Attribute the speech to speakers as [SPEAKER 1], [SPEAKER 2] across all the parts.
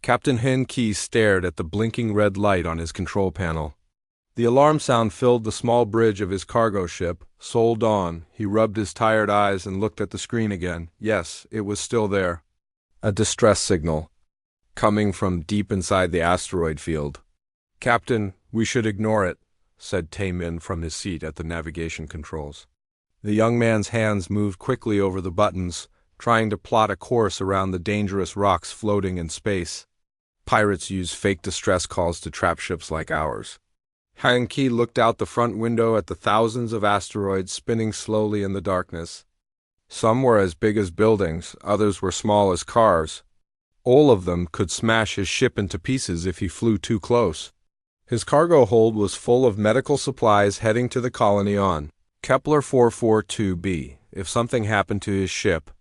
[SPEAKER 1] Captain Hen-Ki stared at the blinking red light on his control panel. The alarm sound filled the small bridge of his cargo ship, Sol Dawn. He rubbed his tired eyes and looked at the screen again. Yes, it was still there. A distress signal, coming from deep inside the asteroid field. "Captain, we should ignore it," said Taemin from his seat at the navigation controls. The young man's hands moved quickly over the buttons, trying to plot a course around the dangerous rocks floating in space. Pirates use fake distress calls to trap ships like ours. Hen-Ki looked out the front window at the thousands of asteroids spinning slowly in the darkness. Some were as big as buildings, others were small as cars. All of them could smash his ship into pieces if he flew too close. His cargo hold was full of medical supplies heading to the colony on Kepler 442b. If something happened to his ship,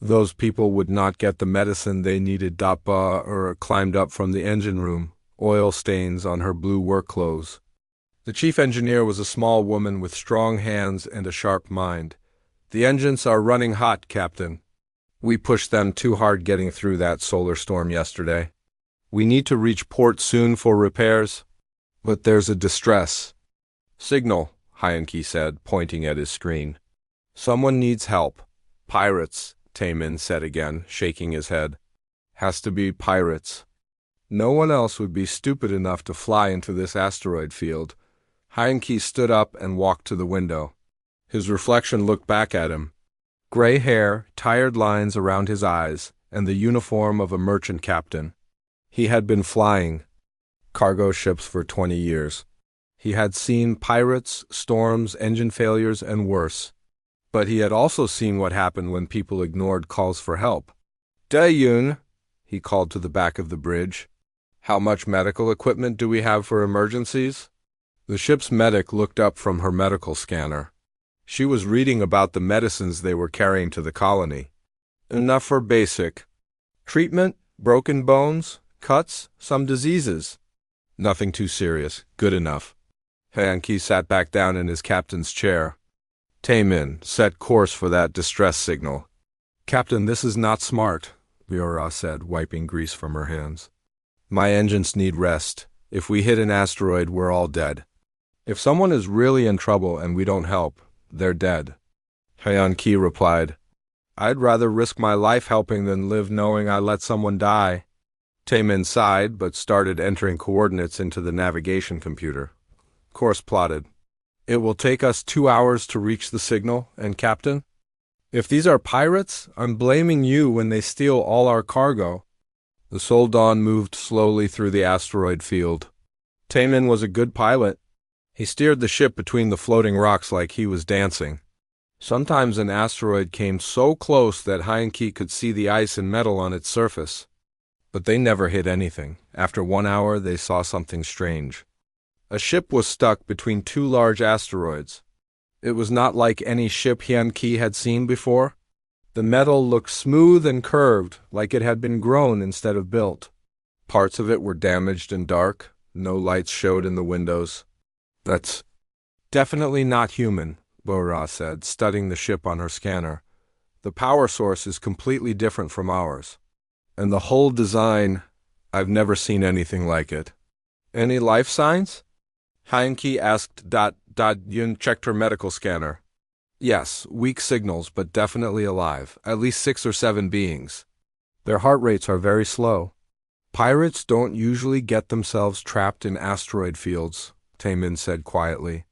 [SPEAKER 1] those people would not get the medicine they needed. Or climbed up from the engine room, oil stains on her blue work clothes. The chief engineer was a small woman with strong hands and a sharp mind. "The engines are running hot, Captain. We pushed them too hard getting through that solar storm yesterday. We need to reach port soon for repairs, but there's a distress signal," Hen-Ki said, pointing at his screen. "Someone needs help." "Pirates," Taemin said again, shaking his head. "Has to be pirates. No one else would be stupid enough to fly into this asteroid field." Hen-Ki stood up and walked to the window. His reflection looked back at him. Gray hair, tired lines around his eyes, and the uniform of a merchant captain. He had been flying cargo ships for 20 years. He had seen pirates, storms, engine failures, and worse. But he had also seen what happened when people ignored calls for help. "Dae-yoon," he called to the back of the bridge. "How much medical equipment do we have for emergencies?" The ship's medic looked up from her medical scanner. She was reading about the medicines they were carrying to the colony. "Enough for basic treatment, broken bones, cuts, some diseases. Nothing too serious. Good enough." Hen-Ki sat back down in his captain's chair. "Taemin, set course for that distress signal." "Captain, this is not smart," Liora said, wiping grease from her hands. "My engines need rest. If we hit an asteroid, we're all dead. If someone is really in trouble and we don't help, they're dead." Hen-Ki replied, "I'd rather risk my life helping than live knowing I let someone die." Taemin sighed, but started entering coordinates into the navigation computer. Course plotted. "It will take us 2 hours to reach the signal, and Captain, if these are pirates, I'm blaming you when they steal all our cargo." The Sol Dawn moved slowly through the asteroid field. Taemin was a good pilot. He steered the ship between the floating rocks like he was dancing. Sometimes an asteroid came so close that Hen-Ki could see the ice and metal on its surface. But they never hit anything. After 1 hour, they saw something strange. A ship was stuck between 2 large asteroids. It was not like any ship Hen-Ki had seen before. The metal looked smooth and curved, like it had been grown instead of built. Parts of it were damaged and dark. No lights showed in the windows. "That's definitely not human," Liora said, studying the ship on her scanner. "The power source is completely different from ours. And the whole design, I've never seen anything like it." "Any life signs?" Hen-Ki asked. Yun checked her medical scanner. "Yes, weak signals, but definitely alive. At least 6 or 7 beings. Their heart rates are very slow. Pirates don't usually get themselves trapped in asteroid fields," Taemin said quietly.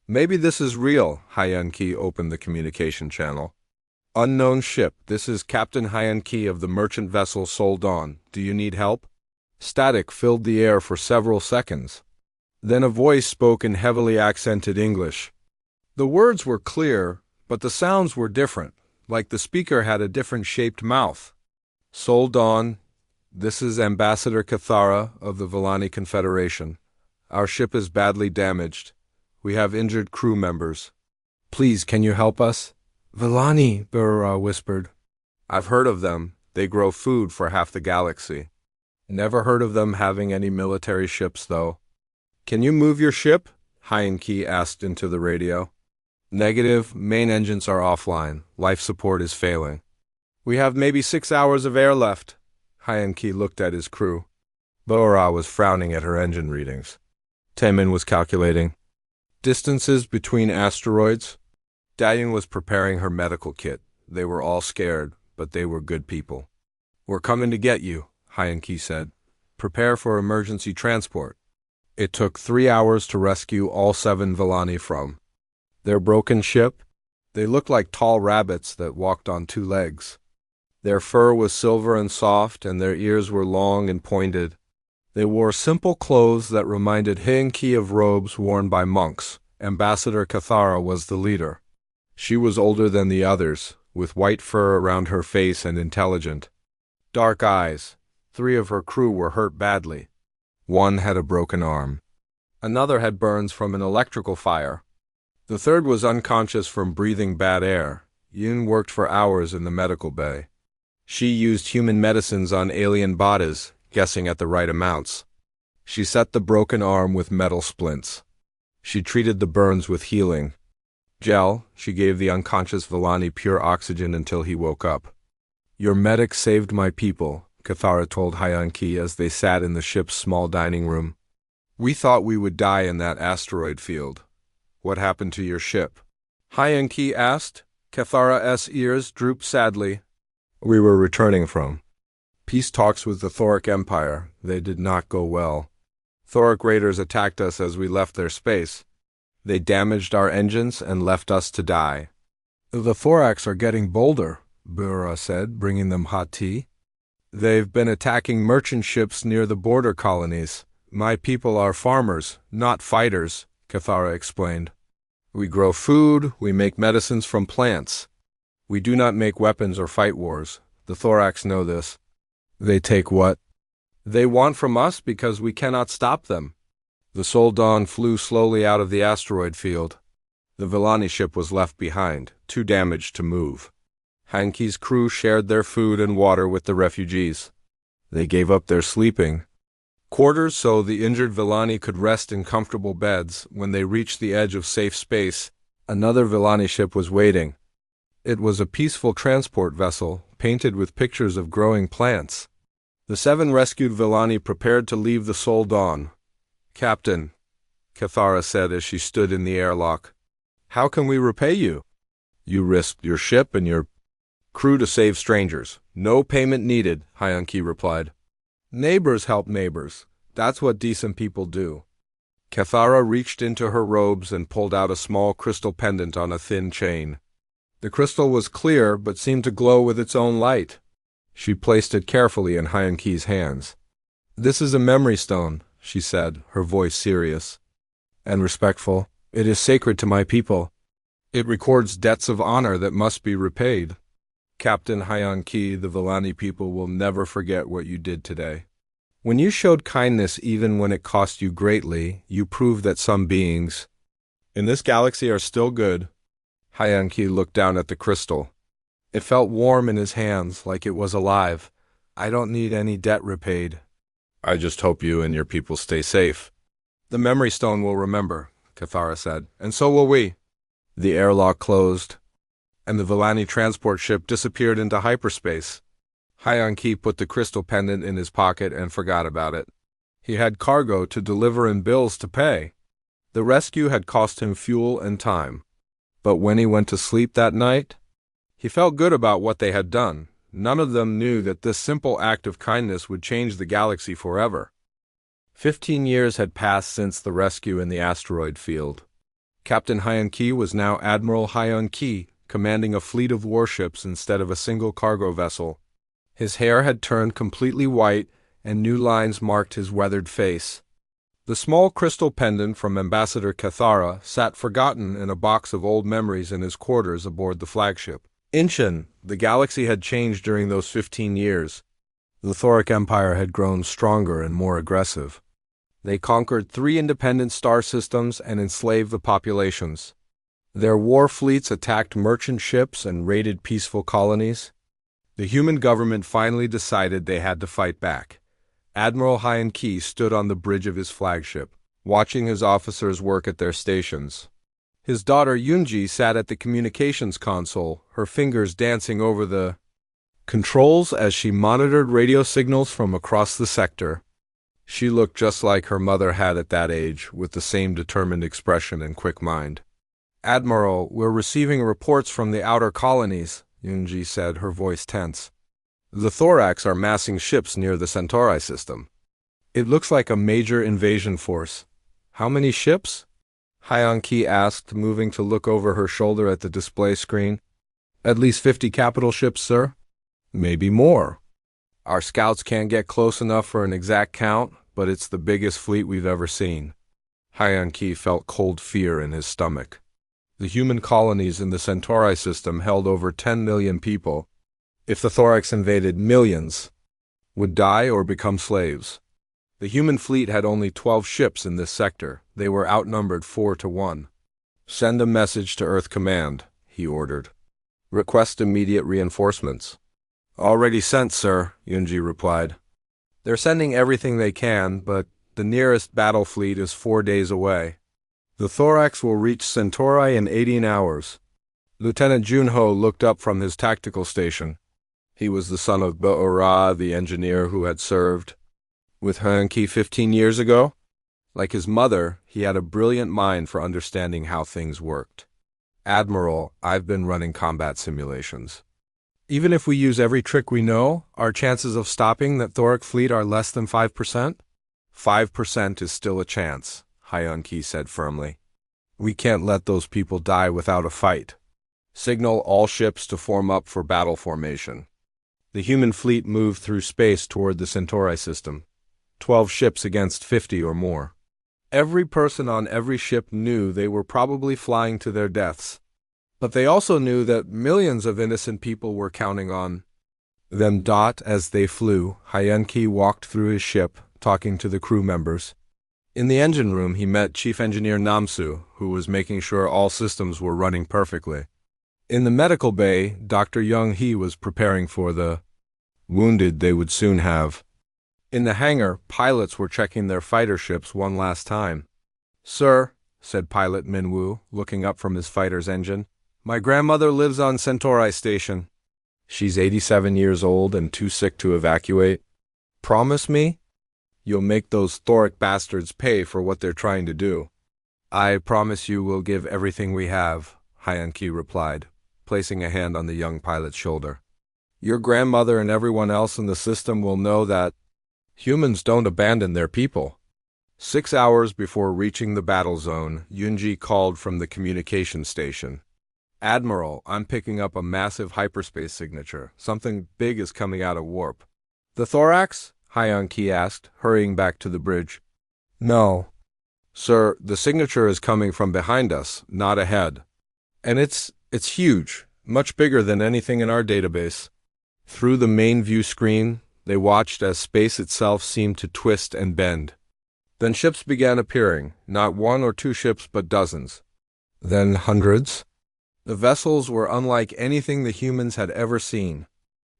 [SPEAKER 1] "Maybe this is real." Hen-Ki opened the communication channel. "Unknown ship, this is Captain Hen-Ki of the merchant vessel Sol Dawn. Do you need help?" Static filled the air for several seconds. Then a voice spoke in heavily accented English. The words were clear, but the sounds were different, like the speaker had a different shaped mouth. "Sol Dawn, this is Ambassador Cathara of the Villani Confederation. Our ship is badly damaged. We have injured crew members. Please, can you help us?" "Villani," Liora whispered. "I've heard of them. They grow food for half the galaxy. Never heard of them having any military ships, though." "Can you move your ship?" Hen-Ki asked into the radio. "Negative. Main engines are offline. Life support is failing." "We have maybe 6 hours of air left." Hyanki looked at his crew. Bora was frowning at her engine readings. Taemin was calculating distances between asteroids. Dalian was preparing her medical kit. They were all scared, but they were good people. "We're coming to get you," Hyanki said. "Prepare for emergency transport." It took 3 hours to rescue all 7 Villani from their broken ship. They looked like tall rabbits that walked on 2 legs. Their fur was silver and soft, and their ears were long and pointed. They wore simple clothes that reminded Hyanki of robes worn by monks. Ambassador Cathara was the leader. She was older than the others, with white fur around her face and intelligent dark eyes. 3 of her crew were hurt badly. 1 had a broken arm. Another had burns from an electrical fire. The 3rd was unconscious from breathing bad air. Yun worked for hours in the medical bay. She used human medicines on alien bodies, guessing at the right amounts. She set the broken arm with metal splints. She treated the burns with healing gel. She gave the unconscious Villani pure oxygen until he woke up. "Your medic saved my people," Cathara told Hyanki as they sat in the ship's small dining room. "We thought we would die in that asteroid field. What happened to your ship?" Hyanki asked. Cathara's ears drooped sadly. "We were returning from peace talks with the Thoric Empire. They did not go well. Thoric raiders attacked us as we left their space. They damaged our engines and left us to die." "The Thorax are getting bolder," Bura said, bringing them hot tea. "They've been attacking merchant ships near the border colonies. My people are farmers, not fighters," Cathara explained. "We grow food, we make medicines from plants. We do not make weapons or fight wars. The Thorax know this." "They take what they want from us because we cannot stop them." The Soldan flew slowly out of the asteroid field. The Villani ship was left behind, too damaged to move. Hanki's crew shared their food and water with the refugees. They gave up their sleeping quarters so the injured Villani could rest in comfortable beds. When they reached the edge of safe space, another Villani ship was waiting. It was a peaceful transport vessel, painted with pictures of growing plants. The 7 rescued Villani prepared to leave the Soldan. "Captain," Cathara said as she stood in the airlock, "how can we repay you? You risked your ship and your crew to save strangers. No payment needed," Hyanki replied. "Neighbors help neighbors. That's what decent people do." Cathara reached into her robes and pulled out a small crystal pendant on a thin chain. The crystal was clear but seemed to glow with its own light. She placed it carefully in Hyanki's hands. "This is a memory stone," she said, her voice serious and respectful. "It is sacred to my people. It records debts of honor that must be repaid. Captain Hyanki, the Villani people will never forget what you did today. When you showed kindness even when it cost you greatly, you proved that some beings in this galaxy are still good." Hyanki looked down at the crystal. It felt warm in his hands, like it was alive. "I don't need any debt repaid. I just hope you and your people stay safe." "The memory stone will remember," Cathara said, "and so will we." The airlock closed, and the Villani transport ship disappeared into hyperspace. Hyanki put the crystal pendant in his pocket and forgot about it. He had cargo to deliver and bills to pay. The rescue had cost him fuel and time. But when he went to sleep that night, he felt good about what they had done. None of them knew that this simple act of kindness would change the galaxy forever. 15 years had passed since the rescue in the asteroid field. Captain Hyanki was now Admiral Hyanki, commanding a fleet of warships instead of a single cargo vessel. His hair had turned completely white, and new lines marked his weathered face. The small crystal pendant from Ambassador Cathara sat forgotten in a box of old memories in his quarters aboard the flagship. Inchin, the galaxy had changed during those 15 years. The Thoric Empire had grown stronger and more aggressive. They conquered 3 independent star systems and enslaved the populations. Their war fleets attacked merchant ships and raided peaceful colonies. The human government finally decided they had to fight back. Admiral Hyanki stood on the bridge of his flagship, watching his officers work at their stations. His daughter Yunji sat at the communications console, her fingers dancing over the controls as she monitored radio signals from across the sector. She looked just like her mother had at that age, with the same determined expression and quick mind. "Admiral, we're receiving reports from the outer colonies," Yunji said, her voice tense. "The Thorax are massing ships near the Centauri system. It looks like a major invasion force." "How many ships?" Hyeon-ki asked, moving to look over her shoulder at the display screen. "At least 50 capital ships, sir. Maybe more. Our scouts can't get close enough for an exact count, but it's the biggest fleet we've ever seen." Hyeon-ki felt cold fear in his stomach. The human colonies in the Centauri system held over 10 million people. If the Thorax invaded, millions would die or become slaves. The human fleet had only 12 ships in this sector. They were outnumbered 4-1. "Send a message to Earth Command," he ordered. "Request immediate reinforcements." "Already sent, sir," Yunji replied. "They're sending everything they can, but the nearest battle fleet is 4 days away. The Thorax will reach Centauri in 18 hours. Lieutenant Junho looked up from his tactical station. He was the son of Bo-Ra, the engineer who had served with Hyeon-ki 15 years ago. Like his mother, he had a brilliant mind for understanding how things worked. "Admiral, I've been running combat simulations. Even if we use every trick we know, our chances of stopping that Thoric fleet are less than 5%? 5% is still a chance," Hyeon-ki said firmly. "We can't let those people die without a fight. Signal all ships to form up for battle formation." The human fleet moved through space toward the Centauri system. 12 ships against 50 or more. Every person on every ship knew they were probably flying to their deaths. But they also knew that millions of innocent people were counting on them. As they flew, Hyeon-ki walked through his ship, talking to the crew members. In the engine room, he met Chief Engineer Namsu, who was making sure all systems were running perfectly. In the medical bay, Dr. Young-hee was preparing for the wounded they would soon have. In the hangar, pilots were checking their fighter ships one last time. "Sir," said pilot Min-woo, looking up from his fighter's engine, "my grandmother lives on Centauri Station. She's 87 years old and too sick to evacuate. Promise me you'll make those Thoric bastards pay for what they're trying to do." "I promise you we'll give everything we have," Hyeon-ki replied, placing a hand on the young pilot's shoulder. "Your grandmother and everyone else in the system will know that humans don't abandon their people." 6 hours before reaching the battle zone, Yunji called from the communication station. "Admiral, I'm picking up a massive hyperspace signature. Something big is coming out of warp." "The Thorax?" Hyeon-ki asked, hurrying back to the bridge. "No. Sir, the signature is coming from behind us, not ahead. And it's huge, much bigger than anything in our database." Through the main view screen, they watched as space itself seemed to twist and bend. Then ships began appearing, not 1 or 2 ships, but dozens. Then hundreds. The vessels were unlike anything the humans had ever seen.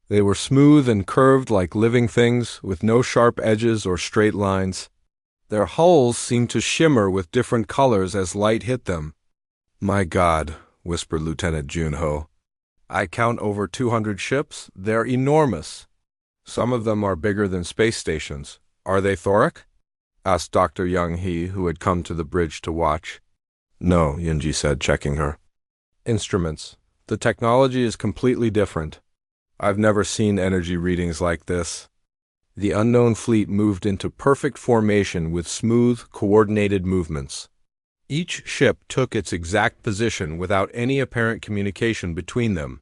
[SPEAKER 1] They were smooth and curved like living things, with no sharp edges or straight lines. Their hulls seemed to shimmer with different colors as light hit them. "My God," whispered Lieutenant Junho. "I count over 200 ships. They're enormous. Some of them are bigger than space stations. Are they Thoric?" asked Dr. Young-hee, who had come to the bridge to watch. "No," Yunji said, checking her. "Instruments. The technology is completely different. I've never seen energy readings like this." The unknown fleet moved into perfect formation with smooth, coordinated movements. Each ship took its exact position without any apparent communication between them.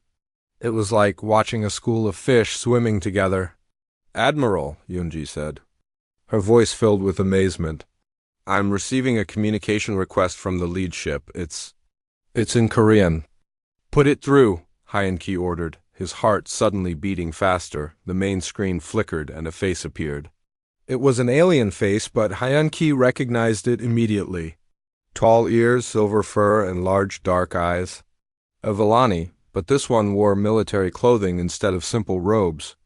[SPEAKER 1] It was like watching a school of fish swimming together. "Admiral," Yunji said, her voice filled with amazement, "I'm receiving a communication request from the lead ship. It's in Korean." "Put it through," Hyeon-ki ordered, his heart suddenly beating faster. The main screen flickered and a face appeared. It was an alien face, but Hyeon-ki recognized it immediately. Tall ears, silver fur, and large dark eyes. A Villani, but this one wore military clothing instead of simple robes.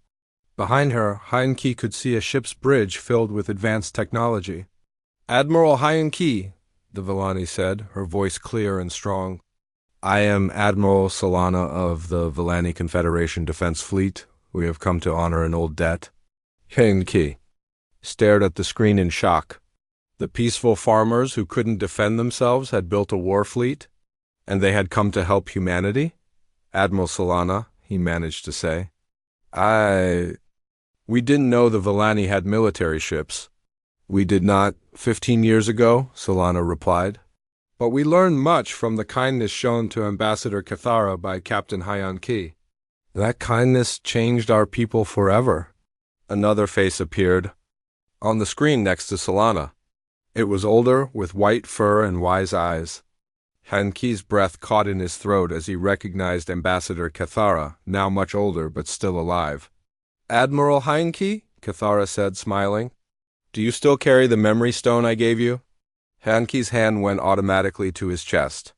[SPEAKER 1] Behind her, Hyeon-ki could see a ship's bridge filled with advanced technology. "Admiral Hyeon-ki," the Villani said, her voice clear and strong. "I am Admiral Solana of the Villani Confederation Defense Fleet," We have come to honor an old debt. Henki stared at the screen in shock. The peaceful farmers who couldn't defend themselves had built a war fleet, and they had come to help humanity? Admiral Solana, he managed to say. We didn't know the Villani had military ships. We did not 15 years ago, Solana replied. But we learned much from the kindness shown to Ambassador Cathara by Captain Hyanki. That kindness changed our people forever. Another face appeared on the screen next to Solana. It was older, with white fur and wise eyes. Hanki's breath caught in his throat as he recognized Ambassador Cathara, now much older but still alive. Admiral Hanki, Cathara said, smiling. Do you still carry the memory stone I gave you? Hanki's hand went automatically to his chest,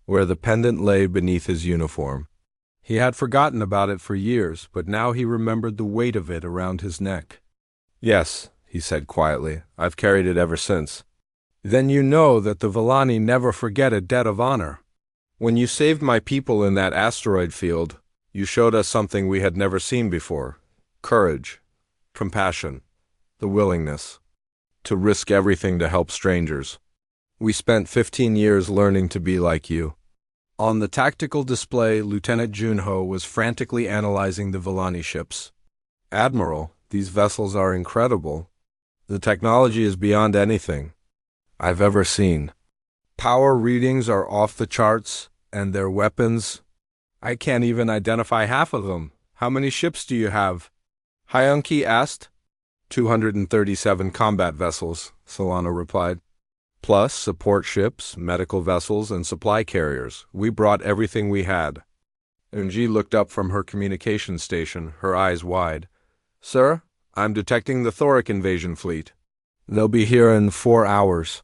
[SPEAKER 1] where the pendant lay beneath his uniform. He had forgotten about it for years, but now he remembered the weight of it around his neck. Yes, he said quietly, I've carried it ever since. Then you know that the Villani never forget a debt of honor. When you saved my people in that asteroid field, you showed us something we had never seen before. Courage, compassion, the willingness to risk everything to help strangers. We spent 15 years learning to be like you. On the tactical display, Lieutenant Junho was frantically analyzing the Villani ships. Admiral, these vessels are incredible. The technology is beyond anything I've ever seen. Power readings are off the charts, and their weapons, I can't even identify half of them. How many ships do you have? Hyanki asked. 237 combat vessels, Solana replied. Plus support ships, medical vessels, and supply carriers. We brought everything we had. Unji looked up from her communication station, her eyes wide. Sir, I'm detecting the Thoric invasion fleet. They'll be here in 4 hours.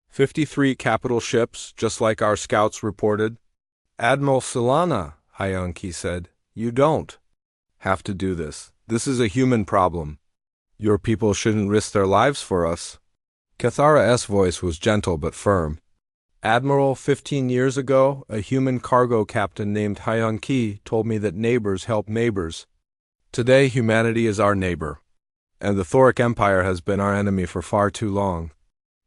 [SPEAKER 1] 53 capital ships, just like our scouts reported. Admiral Solana, Hyanki said, you don't have to do this. This is a human problem. Your people shouldn't risk their lives for us. Cathara's voice was gentle but firm. Admiral, 15 years ago, a human cargo captain named Hyanki told me that neighbors help neighbors. Today, humanity is our neighbor, and the Thoric Empire has been our enemy for far too long.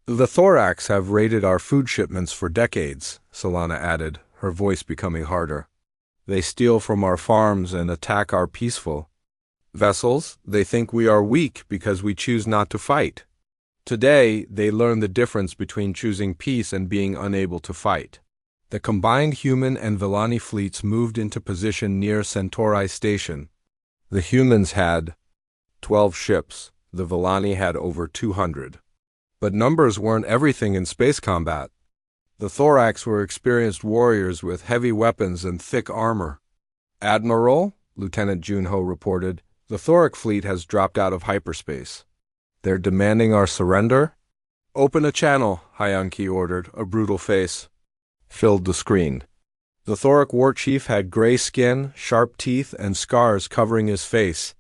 [SPEAKER 1] The Thorax have raided our food shipments for decades, Solana added, her voice becoming harder. They steal from our farms and attack our peaceful vessels. They think we are weak because we choose not to fight. Today, they learn the difference between choosing peace and being unable to fight. The combined human and Villani fleets moved into position near Centauri Station. The humans had 12 ships. The Villani had over 200. But numbers weren't everything in space combat. The Thorax were experienced warriors with heavy weapons and thick armor. Admiral, Lieutenant Junho reported, the Thoric fleet has dropped out of hyperspace. They're demanding our surrender? Open a channel, Hyanki ordered, a brutal face filled the screen. The Thoric war chief had gray skin, sharp teeth, and scars covering his face.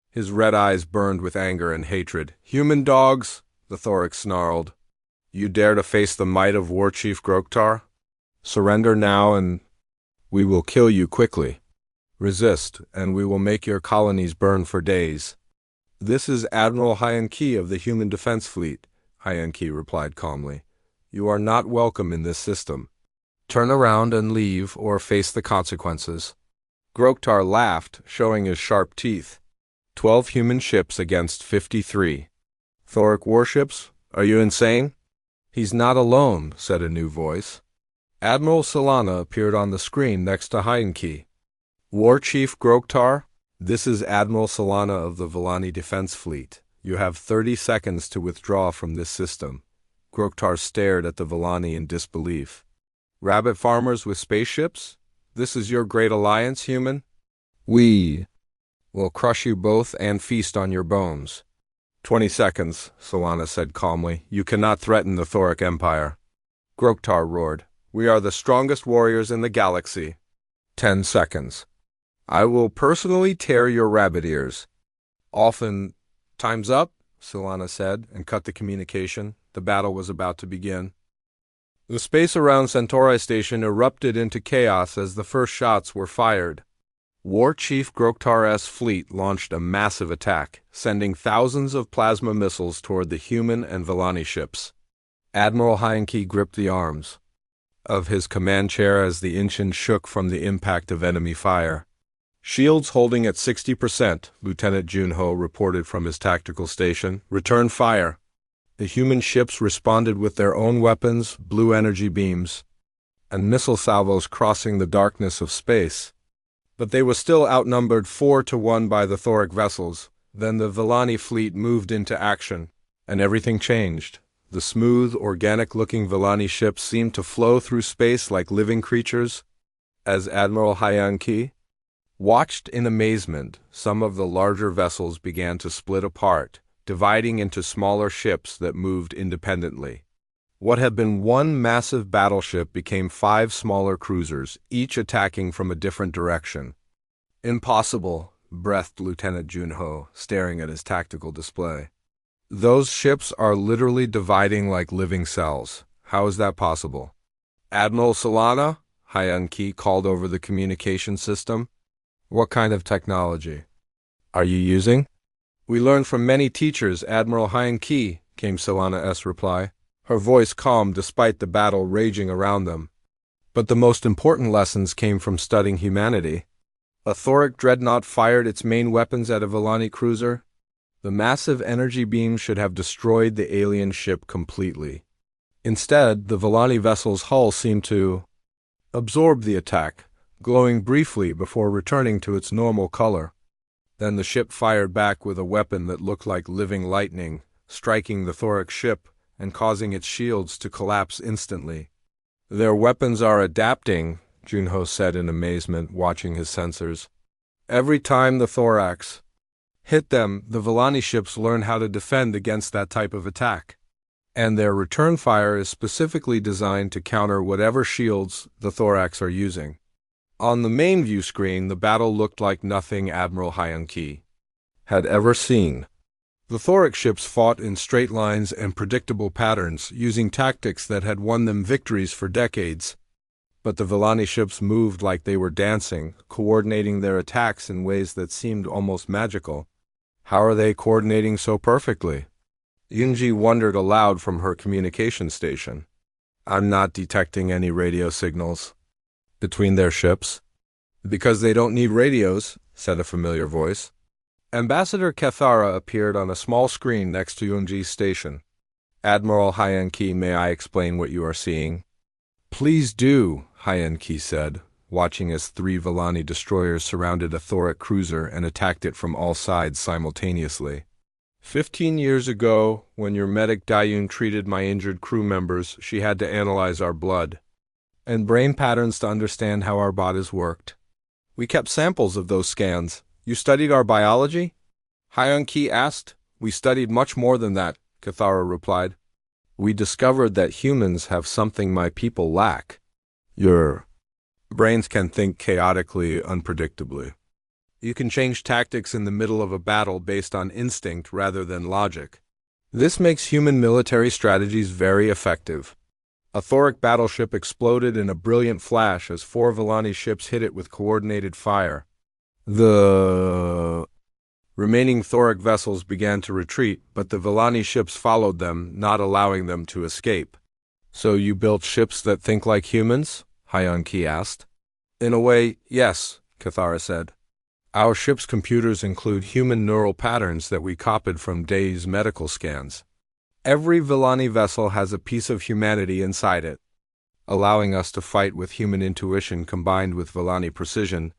[SPEAKER 1] His red eyes burned with anger and hatred. Human dogs, the Thoric snarled. You dare to face the might of War Chief Groktar? Surrender now and we will kill you quickly. Resist, and we will make your colonies burn for days. This is Admiral Hyanki of the Human Defense Fleet, Hyanki replied calmly. You are not welcome in this system. Turn around and leave or face the consequences. Groktar laughed, showing his sharp teeth. 12 human ships against 53. Thoric warships? Are you insane? He's not alone, said a new voice. Admiral Solana appeared on the screen next to Hyanki. War Chief Groktar? This is Admiral Solana of the Villani Defense Fleet. You have 30 seconds to withdraw from this system. Groktar stared at the Villani in disbelief. Rabbit farmers with spaceships? This is your great alliance, human? We will crush you both and feast on your bones. 20 seconds, Solana said calmly. You cannot threaten the Thoric Empire. Groktar roared. We are the strongest warriors in the galaxy. 10 seconds. I will personally tear your rabbit ears. Often, time's up, Solana said, and cut the communication. The battle was about to begin. The space around Centauri Station erupted into chaos as the first shots were fired. War Chief Groktar's fleet launched a massive attack, sending thousands of plasma missiles toward the human and Villani ships. Admiral Hyanki gripped the arms of his command chair as the engine shook from the impact of enemy fire. "Shields holding at 60%, Lieutenant Junho reported from his tactical station. "Return fire." The human ships responded with their own weapons, blue energy beams, and missile salvos crossing the darkness of space. But they were still outnumbered 4-1 by the Thoric vessels. Then the Villani fleet moved into action, and everything changed. The smooth, organic-looking Villani ships seemed to flow through space like living creatures. As Admiral Hyanki watched in amazement, some of the larger vessels began to split apart, dividing into smaller ships that moved independently. What had been one massive battleship became 5 smaller cruisers, each attacking from a different direction. "Impossible," breathed Lieutenant Junho, staring at his tactical display. "Those ships are literally dividing like living cells. How is that possible?" "Admiral Solana," Hyanki called over the communication system. "What kind of technology are you using?" "We learned from many teachers, Admiral Hyanki," came Solana's reply, her voice calm despite the battle raging around them. "But the most important lessons came from studying humanity. A Thoric dreadnought fired its main weapons at a Villani cruiser. The massive energy beam should have destroyed the alien ship completely. Instead, the Villani vessel's hull seemed to absorb the attack, glowing briefly before returning to its normal color. Then the ship fired back with a weapon that looked like living lightning, striking the Thoric ship and causing its shields to collapse instantly. "Their weapons are adapting," Junho said in amazement, watching his sensors. "Every time the thorax hit them, the Villani ships learn how to defend against that type of attack. And their return fire is specifically designed to counter whatever shields the thorax are using." On the main view screen, the battle looked like nothing Admiral Hyanki had ever seen. The Thoric ships fought in straight lines and predictable patterns, using tactics that had won them victories for decades. But the Villani ships moved like they were dancing, coordinating their attacks in ways that seemed almost magical. "How are they coordinating so perfectly?" Yunji wondered aloud from her communication station. "I'm not detecting any radio signals between their ships." "Because they don't need radios," said a familiar voice. Ambassador Cathara appeared on a small screen next to Yunji's station. "Admiral Hyanki, may I explain what you are seeing?" "Please do," Hyanki said, watching as 3 Villani destroyers surrounded a Thoric cruiser and attacked it from all sides simultaneously. 15 years ago, when your medic Dayun treated my injured crew members, she had to analyze our blood and brain patterns to understand how our bodies worked. We kept samples of those scans. You studied our biology?" Hyanki asked. "We studied much more than that," Cathara replied. "We discovered that humans have something my people lack. Your brains can think chaotically, unpredictably. You can change tactics in the middle of a battle based on instinct rather than logic. This makes human military strategies very effective." A Thoric battleship exploded in a brilliant flash as 4 Villani ships hit it with coordinated fire. The remaining Thoric vessels began to retreat, but the Villani ships followed them, not allowing them to escape. "So you built ships that think like humans?" Hyanki asked. "In a way, yes," Cathara said. "Our ship's computers include human neural patterns that we copied from Day's medical scans. Every Villani vessel has a piece of humanity inside it, allowing us to fight with human intuition combined with Villani precision."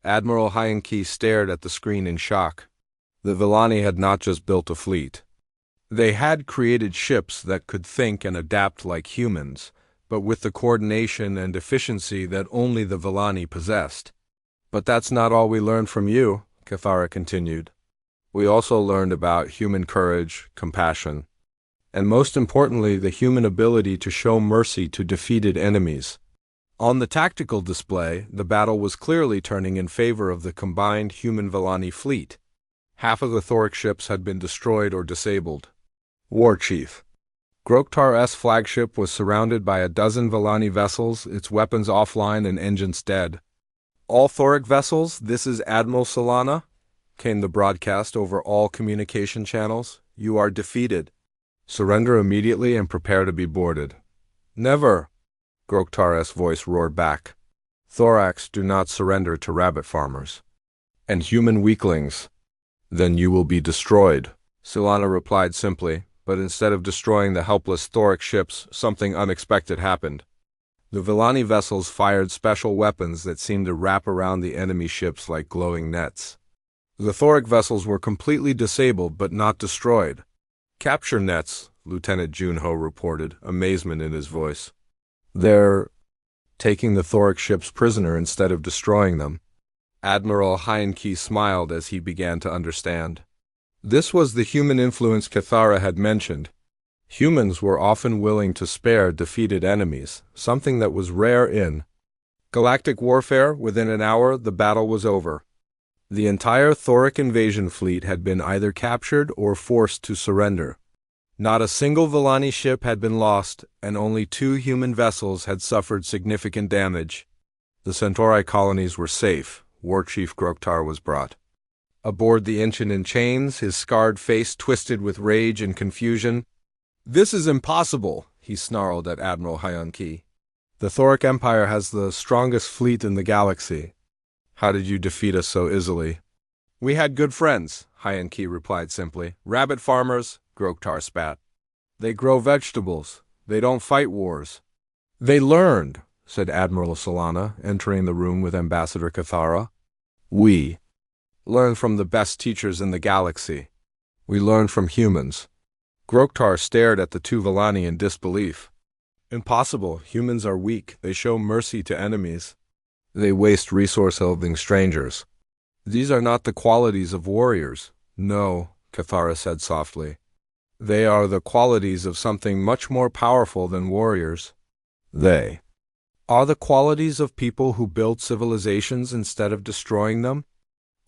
[SPEAKER 1] Admiral Hyanki stared at the screen in shock. The Villani had not just built a fleet. They had created ships that could think and adapt like humans, but with the coordination and efficiency that only the Villani possessed. "But that's not all we learned from you," Cathara continued. "We also learned about human courage, compassion, and most importantly, the human ability to show mercy to defeated enemies." On the tactical display, the battle was clearly turning in favor of the combined human-Villani fleet. Half of the Thoric ships had been destroyed or disabled. War Chief Groktar's flagship was surrounded by a dozen Villani vessels, its weapons offline and engines dead. All Thoric vessels, this is Admiral Solana, came the broadcast over all communication channels. You are defeated. Surrender immediately and prepare to be boarded. Never, Groktar's voice roared back. Thorax do not surrender to rabbit farmers. And human weaklings. Then you will be destroyed, Solana replied simply, but instead of destroying the helpless Thoric ships, something unexpected happened. The Villani vessels fired special weapons that seemed to wrap around the enemy ships like glowing nets. The Thoric vessels were completely disabled but not destroyed. Capture nets, Lieutenant Junho reported, amazement in his voice. They're taking the Thoric ships prisoner instead of destroying them. Admiral Heinke smiled as he began to understand. This was the human influence Cathara had mentioned. Humans were often willing to spare defeated enemies, something that was rare in galactic warfare. Within an hour, the battle was over. The entire Thoric invasion fleet had been either captured or forced to surrender. Not a single Villani ship had been lost, and only 2 human vessels had suffered significant damage. The Centauri colonies were safe. War Chief Groktar was brought aboard the Ancient in chains, his scarred face twisted with rage and confusion. "This is impossible," he snarled at Admiral Heinke. "The Thoric Empire has the strongest fleet in the galaxy. How did you defeat us so easily?" "We had good friends," Heinke replied simply. "Rabbit farmers," Groktar spat. "They grow vegetables. They don't fight wars." "They learned," said Admiral Solana, entering the room with Ambassador Cathara. "We learn from the best teachers in the galaxy. We learn from humans." Groktar stared at the 2 Villani in disbelief. "Impossible. Humans are weak. They show mercy to enemies. They waste resource helping strangers. These are not the qualities of warriors." "No," Cathara said softly. "They are the qualities of something much more powerful than warriors. They are the qualities of people who build civilizations instead of destroying them."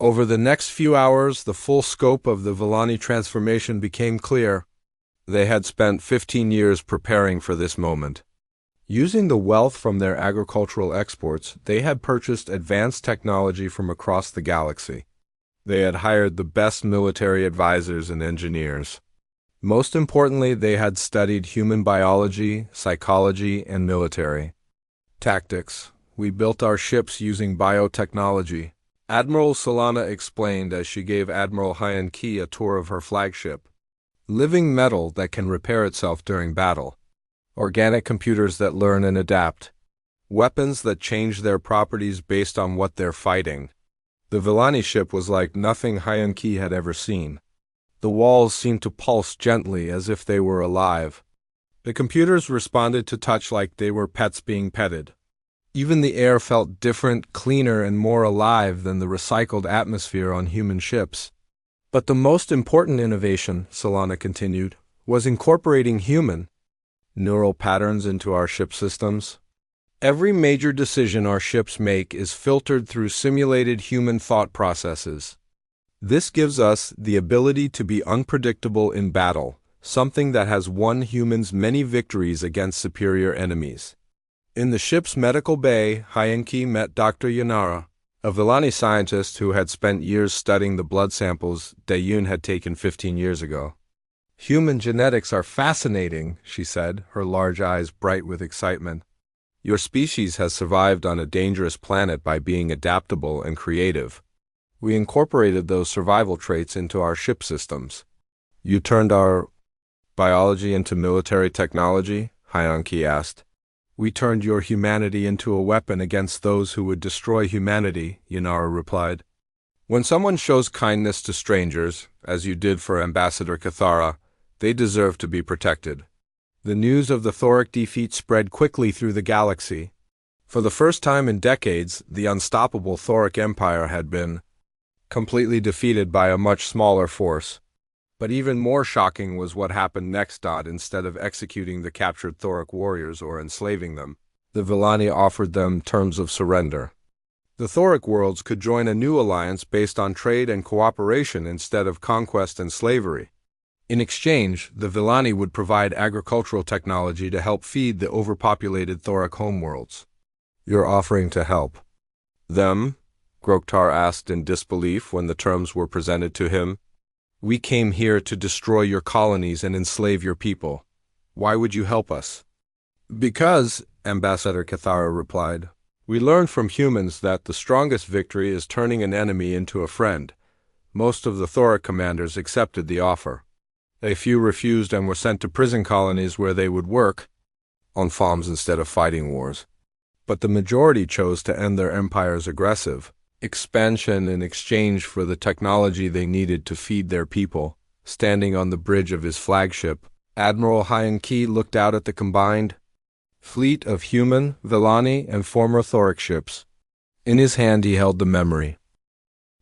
[SPEAKER 1] Over the next few hours, the full scope of the Villani transformation became clear. They had spent 15 years preparing for this moment. Using the wealth from their agricultural exports, they had purchased advanced technology from across the galaxy. They had hired the best military advisors and engineers. Most importantly, they had studied human biology, psychology, and military tactics. "We built our ships using biotechnology," Admiral Solana explained as she gave Admiral Heinke a tour of her flagship. "Living metal that can repair itself during battle. Organic computers that learn and adapt. Weapons that change their properties based on what they're fighting." The Villani ship was like nothing Heinke had ever seen. The walls seemed to pulse gently as if they were alive. The computers responded to touch like they were pets being petted. Even the air felt different, cleaner, and more alive than the recycled atmosphere on human ships. "But the most important innovation," Solana continued, "was incorporating human neural patterns into our ship systems. Every major decision our ships make is filtered through simulated human thought processes. This gives us the ability to be unpredictable in battle, something that has won humans many victories against superior enemies." In the ship's medical bay, Heinke met Dr. Yanara, a Villani scientist who had spent years studying the blood samples Dayun had taken 15 years ago. "Human genetics are fascinating," she said, her large eyes bright with excitement. "Your species has survived on a dangerous planet by being adaptable and creative. We incorporated those survival traits into our ship systems." "You turned our biology into military technology?" Heinke asked. "We turned your humanity into a weapon against those who would destroy humanity," Yanara replied. "When someone shows kindness to strangers, as you did for Ambassador Cathara, they deserve to be protected." The news of the Thoric defeat spread quickly through the galaxy. For the first time in decades, the unstoppable Thoric Empire had been completely defeated by a much smaller force. But even more shocking was what happened next. Instead of executing the captured Thoric warriors or enslaving them, the Villani offered them terms of surrender. The Thoric worlds could join a new alliance based on trade and cooperation instead of conquest and slavery. In exchange, the Villani would provide agricultural technology to help feed the overpopulated Thoric homeworlds. "You're offering to help Them? Groktar asked in disbelief when the terms were presented to him. We came here to destroy your colonies and enslave your people. Why would you help us? Because, Ambassador Cathara replied, we learned from humans that the strongest victory is turning an enemy into a friend. Most of the Thoric commanders accepted the offer. A few refused and were sent to prison colonies where they would work on farms instead of fighting wars. But the majority chose to end their empire's aggressive expansion in exchange for the technology they needed to feed their people. Standing on the bridge of his flagship, Admiral Hyanki looked out at the combined fleet of human, Villani, and former Thoric ships. In his hand he held the memory.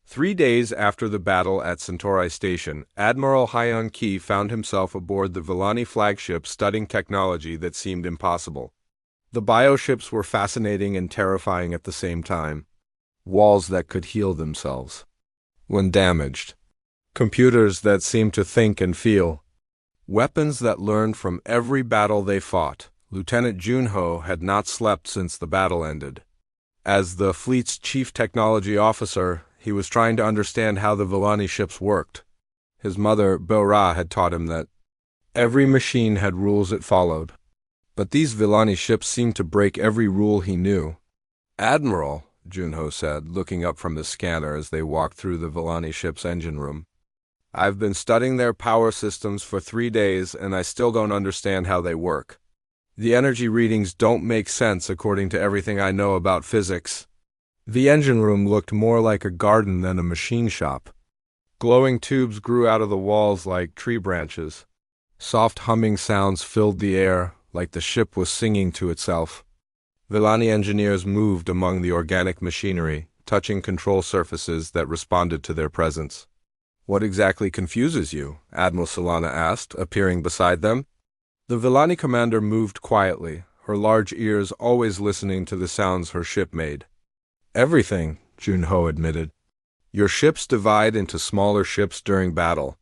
[SPEAKER 1] 3 days after the battle at Centauri Station, Admiral Hyanki found himself aboard the Villani flagship studying technology that seemed impossible. The bioships were fascinating and terrifying at the same time. Walls that could heal themselves when damaged. Computers that seemed to think and feel. Weapons that learned from every battle they fought. Lieutenant Junho had not slept since the battle ended. As the fleet's chief technology officer, he was trying to understand how the Villani ships worked. His mother, Bora, had taught him that every machine had rules it followed. But these Villani ships seemed to break every rule he knew. Admiral, Junho said, looking up from the scanner as they walked through the Villani ship's engine room. I've been studying their power systems for 3 days, and I still don't understand how they work. The energy readings don't make sense according to everything I know about physics. The engine room looked more like a garden than a machine shop. Glowing tubes grew out of the walls like tree branches. Soft humming sounds filled the air, like the ship was singing to itself. Villani engineers moved among the organic machinery, touching control surfaces that responded to their presence. What exactly confuses you? Admiral Solana asked, appearing beside them. The Villani commander moved quietly, her large ears always listening to the sounds her ship made. Everything, Junho admitted. Your ships divide into smaller ships during battle.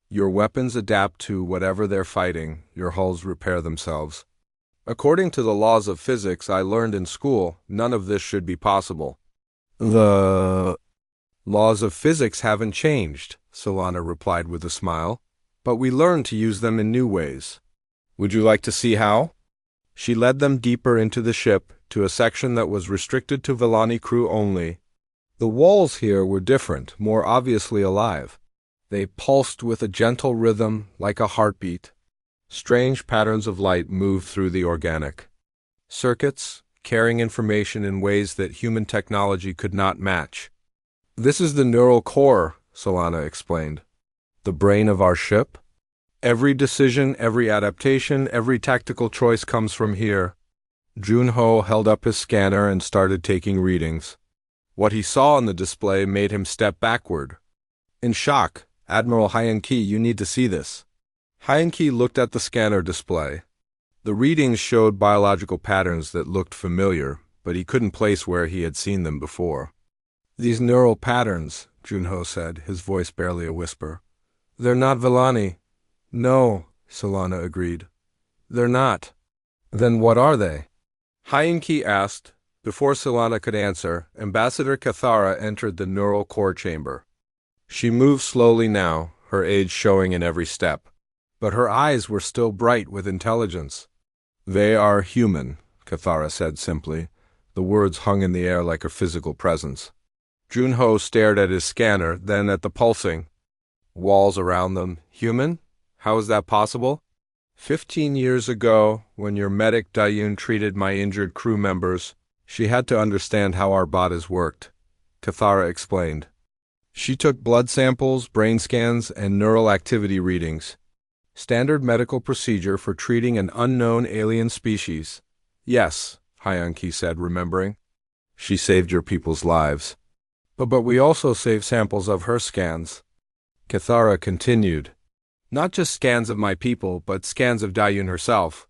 [SPEAKER 1] Your weapons adapt to whatever they're fighting, your hulls repair themselves. According to the laws of physics I learned in school, none of this should be possible. The laws of physics haven't changed, Solana replied with a smile, but we learned to use them in new ways. Would you like to see how? She led them deeper into the ship, to a section that was restricted to Villani crew only. The walls here were different, more obviously alive. They pulsed with a gentle rhythm, like a heartbeat. Strange patterns of light moved through the organic circuits, carrying information in ways that human technology could not match. This is the neural core, Solana explained. The brain of our ship? Every decision, every adaptation, every tactical choice comes from here. Junho held up his scanner and started taking readings. What he saw on the display made him step backward. In shock, Admiral Hyanki, you need to see this. Hyanki looked at the scanner display. The readings showed biological patterns that looked familiar, but he couldn't place where he had seen them before. These neural patterns, Junho said, his voice barely a whisper. They're not Villani. No, Solana agreed. They're not. Then what are they? Hyanki asked. Before Solana could answer, Ambassador Cathara entered the neural core chamber. She moved slowly now, her age showing in every step. But her eyes were still bright with intelligence. They are human, Cathara said simply. The words hung in the air like a physical presence. Junho stared at his scanner, then at the pulsing walls around them. Human? How is that possible? 15 years ago, when your medic Dayun treated my injured crew members, she had to understand how our bodies worked, Cathara explained. She took blood samples, brain scans, and neural activity readings. Standard medical procedure for treating an unknown alien species. Yes, Hyanki said, remembering. She saved your people's lives. But we also saved samples of her scans. Cathara continued. Not just scans of my people, but scans of Dayun herself.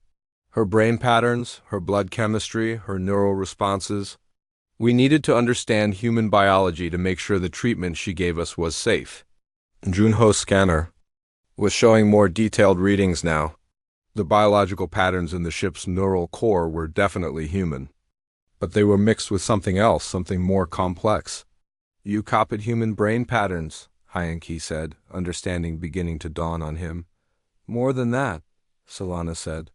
[SPEAKER 1] Her brain patterns, her blood chemistry, her neural responses. We needed to understand human biology to make sure the treatment she gave us was safe. Junho's scanner was showing more detailed readings now. The biological patterns in the ship's neural core were definitely human. but they were mixed with something else, something more complex. You copied human brain patterns, Hyanki said, understanding beginning to dawn on him. More than that, Solana said.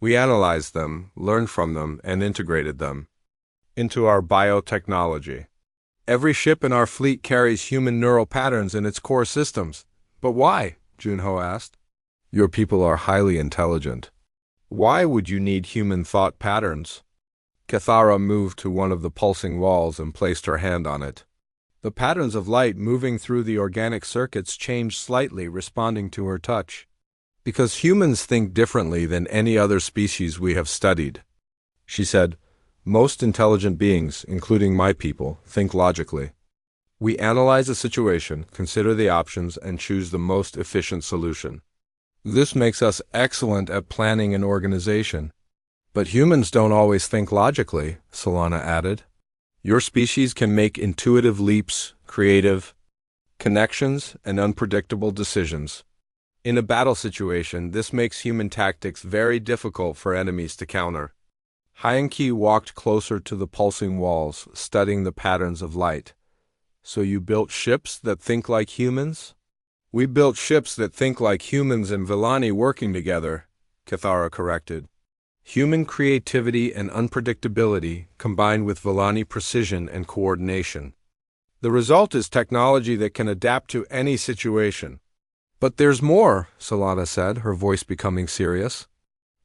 [SPEAKER 1] We analyzed them, learned from them, and integrated them into our biotechnology. Every ship in our fleet carries human neural patterns in its core systems. But why? Junho asked. Your people are highly intelligent. Why would you need human thought patterns? Cathara moved to one of the pulsing walls and placed her hand on it. The patterns of light moving through the organic circuits changed slightly, responding to her touch. Because humans think differently than any other species we have studied, she said. Most intelligent beings, including my people, think logically. We analyze a situation, consider the options, and choose the most efficient solution. This makes us excellent at planning an organization. But humans don't always think logically, Solana added. Your species can make intuitive leaps, creative connections, and unpredictable decisions. In a battle situation, this makes human tactics very difficult for enemies to counter. Hyanki walked closer to the pulsing walls, studying the patterns of light. So you built ships that think like humans? We built ships that think like humans and Villani working together, Cathara corrected. Human creativity and unpredictability combined with Villani precision and coordination. The result is technology that can adapt to any situation. But there's more, Solana said, her voice becoming serious.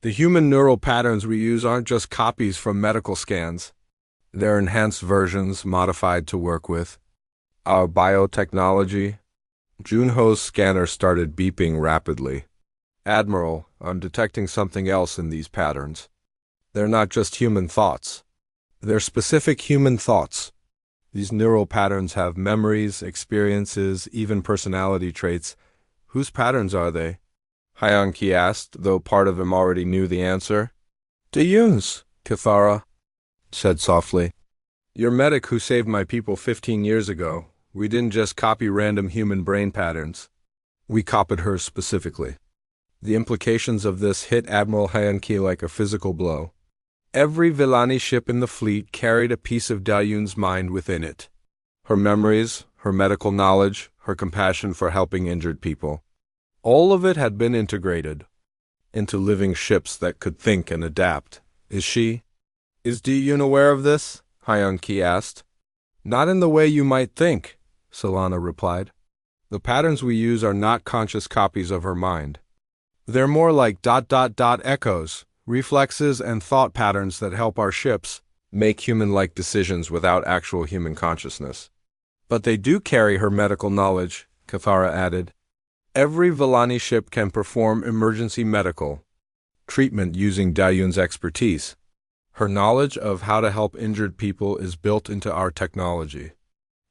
[SPEAKER 1] The human neural patterns we use aren't just copies from medical scans. They're enhanced versions modified to work with our biotechnology. Junho's scanner started beeping rapidly. Admiral, I'm detecting something else in these patterns. They're not just human thoughts. They're specific human thoughts. These neural patterns have memories, experiences, even personality traits. Whose patterns are they? Hyanki asked, though part of him already knew the answer. Dayun's, Cathara said softly. Your medic who saved my people 15 years ago. We didn't just copy random human brain patterns. We copied hers specifically. The implications of this hit Admiral Hyanki like a physical blow. Every Villani ship in the fleet carried a piece of Dayun's mind within it. Her memories, her medical knowledge, her compassion for helping injured people. All of it had been integrated into living ships that could think and adapt. Is Dayun aware of this? Hyanki asked. Not in the way you might think, Solana replied. The patterns we use are not conscious copies of her mind. They're more like ... echoes, reflexes, and thought patterns that help our ships make human-like decisions without actual human consciousness. But they do carry her medical knowledge, Cathara added. Every Villani ship can perform emergency medical treatment using Dayun's expertise. Her knowledge of how to help injured people is built into our technology.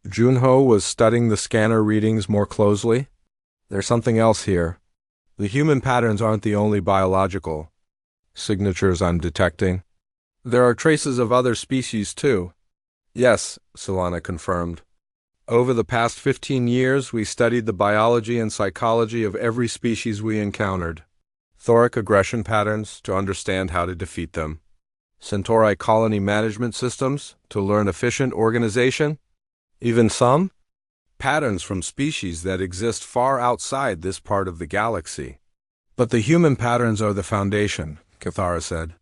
[SPEAKER 1] Junho was studying the scanner readings more closely. There's something else here. The human patterns aren't the only biological signatures I'm detecting. There are traces of other species too. Yes, Solana confirmed. Over the past 15 years, we studied the biology and psychology of every species we encountered. Thoric aggression patterns to understand how to defeat them. Centauri colony management systems to learn efficient organization. Even some patterns from species that exist far outside this part of the galaxy. But the human patterns are the foundation, Cathara said.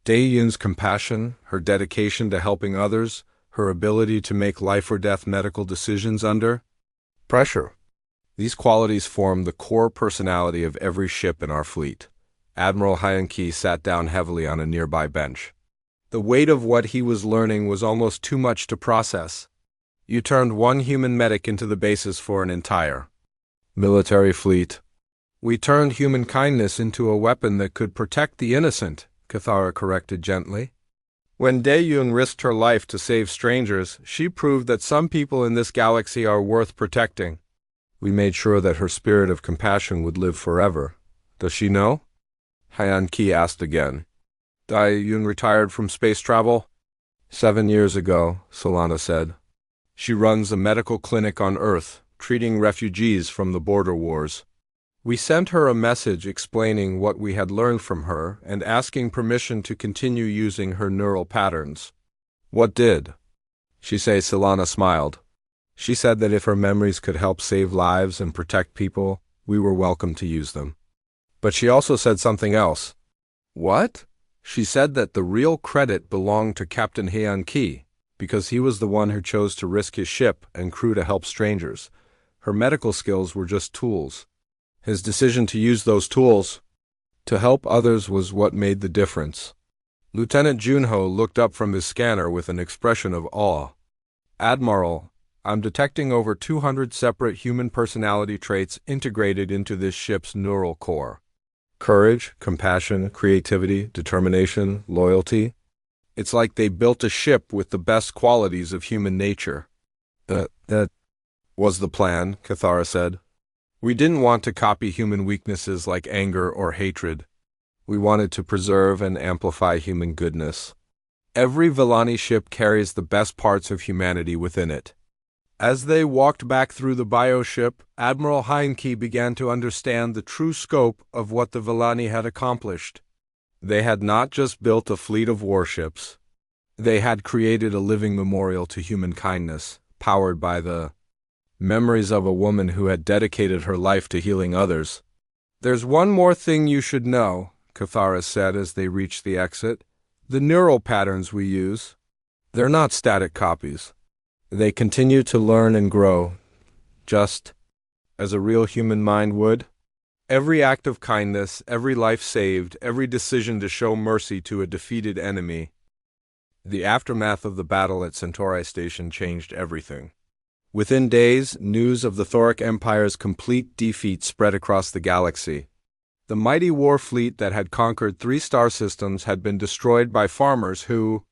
[SPEAKER 1] Dayun's compassion, her dedication to helping others, her ability to make life-or-death medical decisions under pressure. These qualities form the core personality of every ship in our fleet. Admiral Hyanki sat down heavily on a nearby bench. The weight of what he was learning was almost too much to process. You turned one human medic into the basis for an entire military fleet. We turned human kindness into a weapon that could protect the innocent, Cathara corrected gently. When Dayun risked her life to save strangers, she proved that some people in this galaxy are worth protecting. We made sure that her spirit of compassion would live forever. Does she know? Hyanki asked again. Dayun retired from space travel? 7 years ago, Solana said. She runs a medical clinic on Earth, treating refugees from the border wars. We sent her a message explaining what we had learned from her and asking permission to continue using her neural patterns. What did? She say Silana smiled. She said that if her memories could help save lives and protect people, we were welcome to use them. But she also said something else. What? She said that the real credit belonged to Captain Heian-Ki, because he was the one who chose to risk his ship and crew to help strangers. Her medical skills were just tools. His decision to use those tools to help others was what made the difference. Lieutenant Junho looked up from his scanner with an expression of awe. Admiral, I'm detecting over 200 separate human personality traits integrated into this ship's neural core. Courage, compassion, creativity, determination, loyalty. It's like they built a ship with the best qualities of human nature. That was the plan, Cathara said. We didn't want to copy human weaknesses like anger or hatred. We wanted to preserve and amplify human goodness. Every Villani ship carries the best parts of humanity within it. As they walked back through the bioship, Admiral Heian-Ki began to understand the true scope of what the Villani had accomplished. They had not just built a fleet of warships. They had created a living memorial to human kindness, powered by the memories of a woman who had dedicated her life to healing others. There's one more thing you should know, Cathara said as they reached the exit. The neural patterns we use, they're not static copies. They continue to learn and grow, just as a real human mind would. Every act of kindness, every life saved, every decision to show mercy to a defeated enemy. The aftermath of the battle at Centauri Station changed everything. Within days, news of the Thoric Empire's complete defeat spread across the galaxy. The mighty war fleet that had conquered 3 star systems had been destroyed by farmers who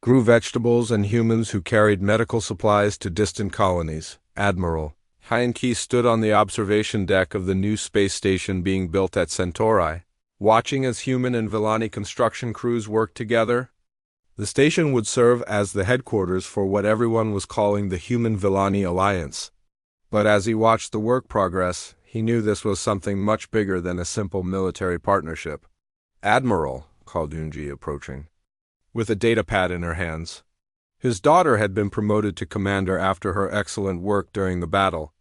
[SPEAKER 1] grew vegetables and humans who carried medical supplies to distant colonies. Admiral Heian-Ki stood on the observation deck of the new space station being built at Centauri, watching as human and Villani construction crews worked together. The station would serve as the headquarters for what everyone was calling the Human-Villani Alliance. But as he watched the work progress, he knew this was something much bigger than a simple military partnership. Admiral, called Yunji, approaching, with a datapad in her hands. His daughter had been promoted to commander after her excellent work during the battle.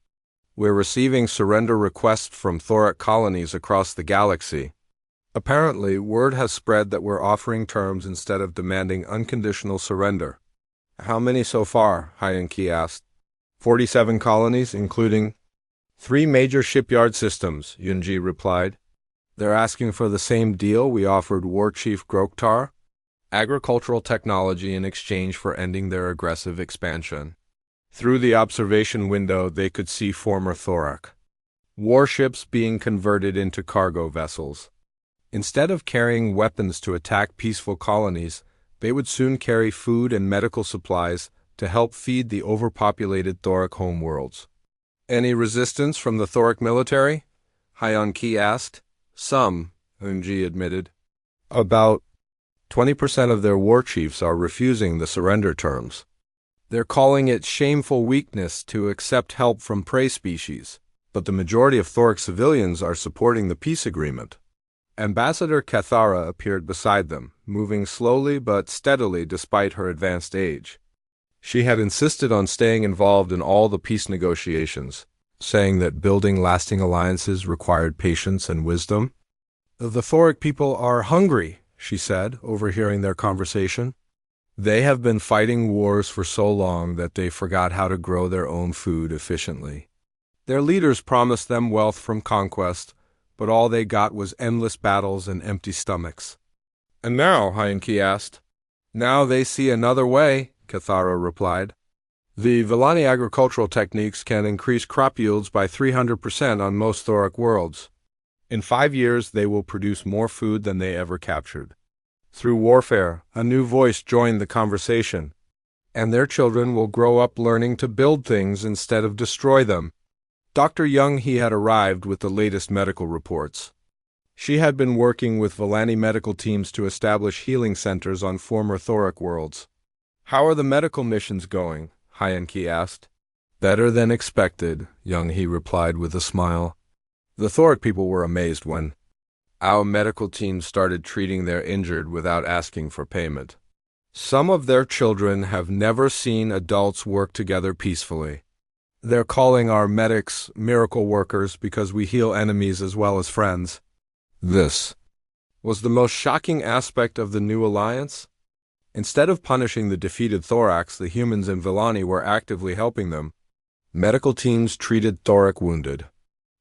[SPEAKER 1] We're receiving surrender requests from Thoric colonies across the galaxy. Apparently, word has spread that we're offering terms instead of demanding unconditional surrender. How many so far? Heian-Ki asked. 47 colonies, including 3 major shipyard systems, Yunji replied. They're asking for the same deal we offered War Chief Groktar, agricultural technology in exchange for ending their aggressive expansion. Through the observation window, they could see former Thoric warships being converted into cargo vessels. Instead of carrying weapons to attack peaceful colonies, they would soon carry food and medical supplies to help feed the overpopulated Thoric homeworlds. Any resistance from the Thoric military? Heian-Ki asked. Some, Yunji admitted. About 20% of their war chiefs are refusing the surrender terms. They're calling it shameful weakness to accept help from prey species, but the majority of Thoric civilians are supporting the peace agreement. Ambassador Cathara appeared beside them, moving slowly but steadily despite her advanced age. She had insisted on staying involved in all the peace negotiations, saying that building lasting alliances required patience and wisdom. The Thoric people are hungry, she said, overhearing their conversation. They have been fighting wars for so long that they forgot how to grow their own food efficiently. Their leaders promised them wealth from conquest, but all they got was endless battles and empty stomachs. And now, Heian-Ki asked. Now they see another way, Cathara replied. The Villani agricultural techniques can increase crop yields by 300% on most Thoric worlds. In 5 years, they will produce more food than they ever captured. Through warfare, a new voice joined the conversation, and their children will grow up learning to build things instead of destroy them. Dr. Young-Hee had arrived with the latest medical reports. She had been working with Villani medical teams to establish healing centers on former Thoric worlds. How are the medical missions going? Heian-Ki asked. Better than expected, Young-Hee replied with a smile. The Thoric people were amazed when our medical team started treating their injured without asking for payment. Some of their children have never seen adults work together peacefully. They're calling our medics miracle workers because we heal enemies as well as friends. This was the most shocking aspect of the new alliance. Instead of punishing the defeated thorax, the humans in Villani were actively helping them. Medical teams treated thorax wounded.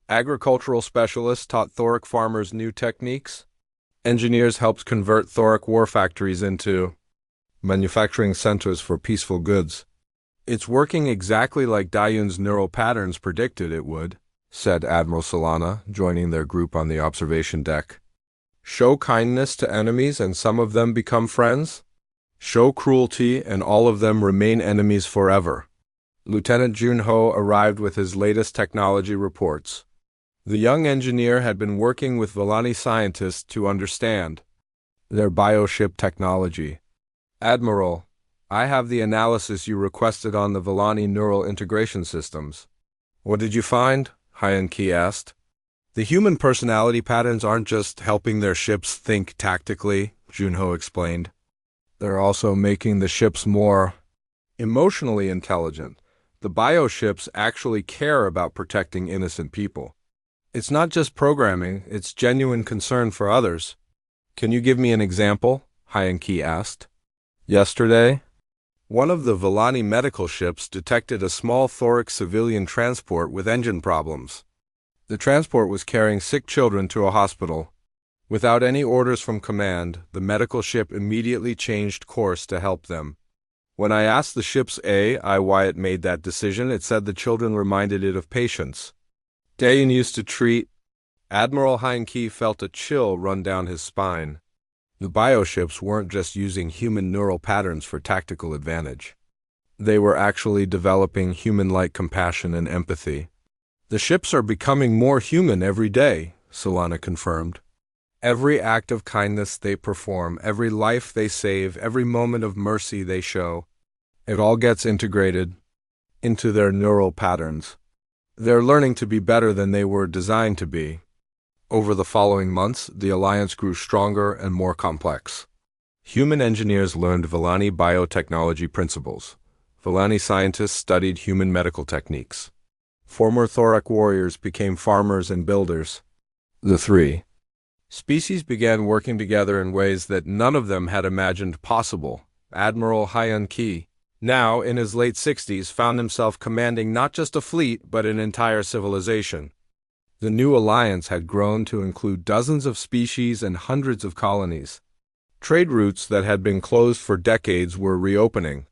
[SPEAKER 1] Agricultural specialists taught thorax farmers new techniques. Engineers helped convert thorax war factories into manufacturing centers for peaceful goods. It's working exactly like Dayun's neural patterns predicted it would, said Admiral Solana, joining their group on the observation deck. Show kindness to enemies and some of them become friends? Show cruelty and all of them remain enemies forever. Lieutenant Junho arrived with his latest technology reports. The young engineer had been working with Villani scientists to understand their bioship technology. Admiral, I have the analysis you requested on the Villani neural integration systems. What did you find? Hyan-Ki asked. The human personality patterns aren't just helping their ships think tactically, Junho explained. They're also making the ships more emotionally intelligent. The bioships actually care about protecting innocent people. It's not just programming, it's genuine concern for others. Can you give me an example? Hyan-Ki asked. Yesterday, one of the Villani medical ships detected a small thorax civilian transport with engine problems. The transport was carrying sick children to a hospital. Without any orders from command, the medical ship immediately changed course to help them. When I asked the ship's AI why it made that decision, it said the children reminded it of patience. Dayun used to treat. Admiral Hyan-Ki felt a chill run down his spine. The bioships weren't just using human neural patterns for tactical advantage. They were actually developing human-like compassion and empathy. The ships are becoming more human every day, Solana confirmed. Every act of kindness they perform, every life they save, every moment of mercy they show, it all gets integrated into their neural patterns. They're learning to be better than they were designed to be. Over the following months, the alliance grew stronger and more complex. Human engineers learned Villani biotechnology principles. Villani scientists studied human medical techniques. Former thorax warriors became farmers and builders. The three species began working together in ways that none of them had imagined possible. Admiral Hyan-Ki, now in his late 60s, found himself commanding not just a fleet but an entire civilization. The new alliance had grown to include dozens of species and hundreds of colonies. Trade routes that had been closed for decades were reopening.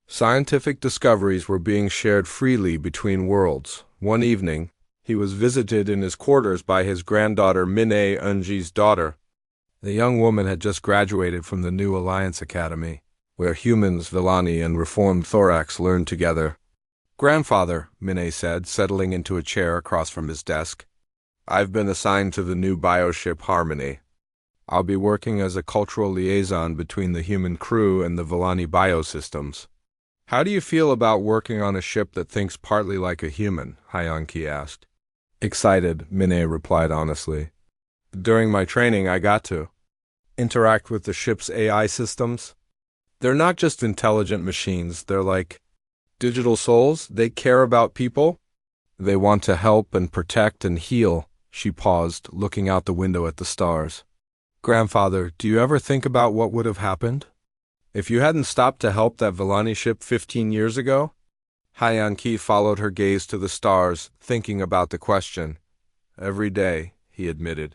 [SPEAKER 1] Scientific discoveries were being shared freely between worlds. One evening, he was visited in his quarters by his granddaughter Minei Unji's daughter. The young woman had just graduated from the New Alliance Academy, where humans, Villani, and reformed thorax learned together. Grandfather, Minei said, settling into a chair across from his desk. I've been assigned to the new bioship Harmony. I'll be working as a cultural liaison between the human crew and the Villani biosystems. How do you feel about working on a ship that thinks partly like a human? Hyan-Ki asked. Excited, Minei replied honestly. During my training, I got to interact with the ship's AI systems. They're not just intelligent machines, they're like digital souls. They care about people. They want to help and protect and heal. She paused, looking out the window at the stars. Grandfather, do you ever think about what would have happened if you hadn't stopped to help that Villani ship 15 years ago? Hyan-Ki followed her gaze to the stars, thinking about the question. Every day, he admitted.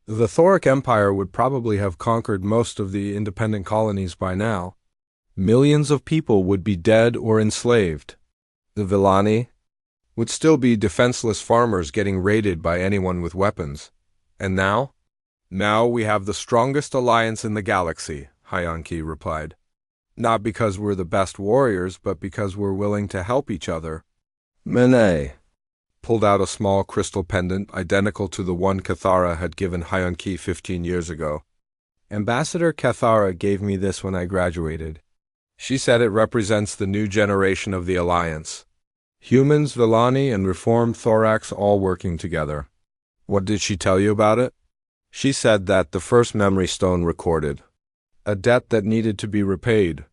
[SPEAKER 1] The Thoric Empire would probably have conquered most of the independent colonies by now. Millions of people would be dead or enslaved. The Villani would still be defenseless farmers getting raided by anyone with weapons. And now? Now we have the strongest alliance in the galaxy, Hyan-Ki replied. Not because we're the best warriors, but because we're willing to help each other. Minei pulled out a small crystal pendant identical to the one Cathara had given Hyan-Ki 15 years ago. Ambassador Cathara gave me this when I graduated. She said it represents the new generation of the alliance. Humans, Villani, and reformed thorax all working together. What did she tell you about it? She said that the first memory stone recorded a debt that needed to be repaid.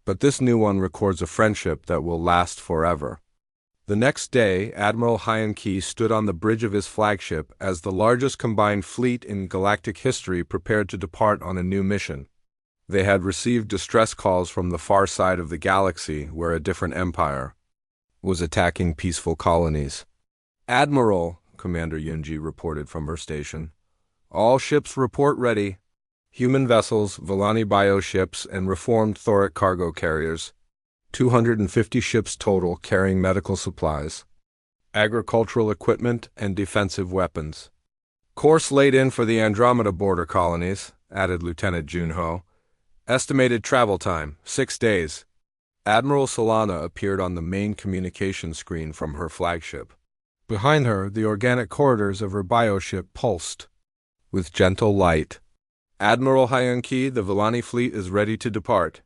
[SPEAKER 1] But this new one records a friendship that will last forever. The next day, Admiral Hyanki stood on the bridge of his flagship as the largest combined fleet in galactic history prepared to depart on a new mission. They had received distress calls from the far side of the galaxy, where a different empire was attacking peaceful colonies. "Admiral," Commander Yunji reported from her station, "all ships report ready. Human vessels, Villani bioships, and reformed Thoric cargo carriers. 250 ships total carrying medical supplies, agricultural equipment, and defensive weapons. Course laid in for the Andromeda border colonies," added Lieutenant Junho. "Estimated travel time, 6 days." Admiral Solana appeared on the main communication screen from her flagship. Behind her, the organic corridors of her bioship pulsed with gentle light. "Admiral Hyanki, the Villani fleet is ready to depart.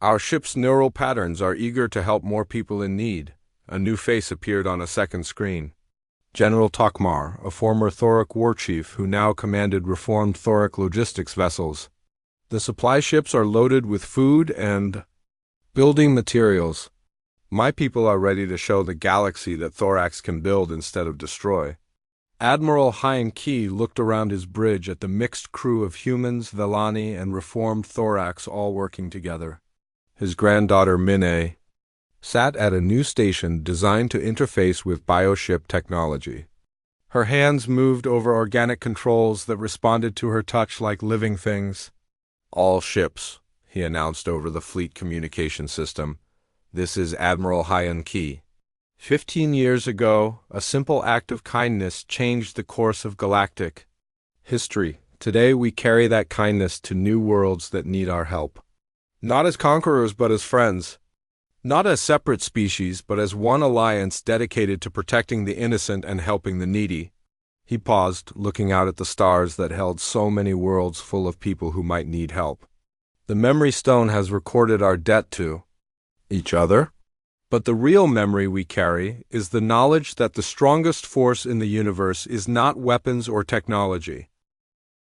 [SPEAKER 1] Our ship's neural patterns are eager to help more people in need." A new face appeared on a second screen. General Tokmar, a former Thoric war chief who now commanded reformed Thoric logistics vessels. "The supply ships are loaded with food and building materials. My people are ready to show the galaxy that Thorax can build instead of destroy." Admiral Hyanki looked around his bridge at the mixed crew of humans, Villani, and reformed Thorax all working together. His granddaughter Minne sat at a new station designed to interface with bioship technology. Her hands moved over organic controls that responded to her touch like living things. "All ships," he announced over the fleet communication system. "This is Admiral Hyanki. 15 years ago, a simple act of kindness changed the course of galactic history. Today we carry that kindness to new worlds that need our help. Not as conquerors, but as friends. Not as separate species, but as one alliance dedicated to protecting the innocent and helping the needy." He paused, looking out at the stars that held so many worlds full of people who might need help. "The memory stone has recorded our debt to each other. But the real memory we carry is the knowledge that the strongest force in the universe is not weapons or technology.